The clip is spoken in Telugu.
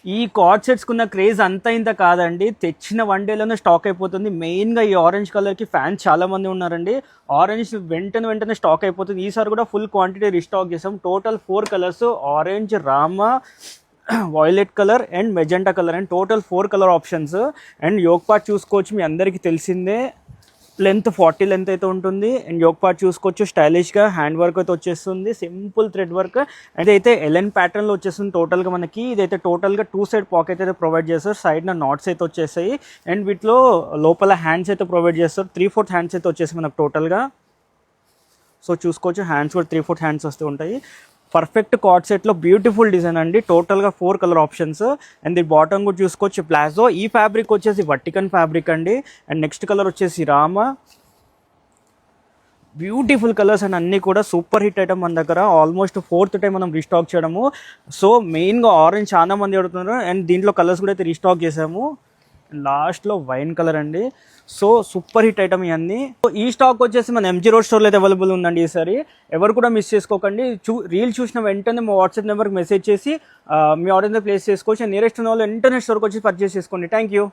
ఈ కార్డ్ సెట్స్కున్న క్రేజ్ అంతా ఇంత కాదండి, తెచ్చిన 1 డేలోనే స్టాక్ అయిపోతుంది. మెయిన్గా ఈ ఆరెంజ్ కలర్కి ఫ్యాన్స్ చాలా మంది ఉన్నారండి. ఆరెంజ్ వెంటనే స్టాక్ అయిపోతుంది. ఈసారి కూడా ఫుల్ క్వాంటిటీ రీస్టాక్ చేసాం. టోటల్ 4 కలర్స్, ఆరెంజ్, రామా, violet colour and magenta colour and total 4 colour options. And yoke part చూసుకోవచ్చు, మీ అందరికీ తెలిసిందే లెంత్ 40 లెంత్ అయితే ఉంటుంది. అండ్ యోక్ పార్ట్ చూసుకోవచ్చు, స్టైలిష్గా హ్యాండ్ వర్క్ అయితే వచ్చేస్తుంది, సింపుల్ థ్రెడ్ వర్క్. అయితే ఎల్ఎన్ ప్యాటర్న్లో వచ్చేస్తుంది టోటల్గా మనకి. ఇదైతే టోటల్గా 2 సైడ్ పాకెట్ అయితే ప్రొవైడ్ చేస్తారు. సైడ్న నాట్స్ అయితే వచ్చేసాయి అండ్ వీటిలో లోపల హ్యాండ్స్ అయితే ప్రొవైడ్ చేస్తారు. 3/4 హ్యాండ్స్ అయితే వచ్చేసి మనకు టోటల్గా. సో చూసుకోవచ్చు, హ్యాండ్స్ కూడా 3/4 హ్యాండ్స్ వస్తూ ఉంటాయి. పర్ఫెక్ట్ కార్డ్ సెట్లో బ్యూటిఫుల్ డిజైన్ అండి. టోటల్గా 4 కలర్ ఆప్షన్స్. అండ్ ఈ బాటమ్ కూడా చూసుకోవచ్చు ప్లాజో. ఈ ఫ్యాబ్రిక్ వచ్చేసి వర్టికన్ ఫ్యాబ్రిక్ అండి. అండ్ నెక్స్ట్ కలర్ వచ్చేసి రామా. బ్యూటిఫుల్ కలర్స్ అండ్ అన్నీ కూడా సూపర్ హిట్ ఐటమ్ మన దగ్గర. ఆల్మోస్ట్ 4th టైం మనం రీస్టాక్ చేయడము. సో మెయిన్గా ఆరెంజ్ చాలా మంది అడుగుతున్నారు అండ్ దీంట్లో కలర్స్ కూడా అయితే రీస్టాక్ చేసాము. లాస్ట్లో వైన్ కలర్ అండి. సో సూపర్ హిట్ ఐటమ్ ఇవన్నీ. సో ఈ స్టాక్ వచ్చేసి మన ఎంజీ రోడ్ స్టోర్లో అయితే అవైలబుల్ ఉందండి. ఈసారి ఎవరు కూడా మిస్ చేసుకోకండి. రీల్ చూసిన వెంటనే మా వాట్సాప్ నెంబర్కి మెసేజ్ చేసి మీ ఆర్డర్ ప్లేస్ చేసుకోవచ్చు. నియరెస్ట్ ఉన్న వాళ్ళు ఇంటర్నెట్ స్టోర్కి వచ్చి పర్చేస్ చేసుకోండి. Thank you.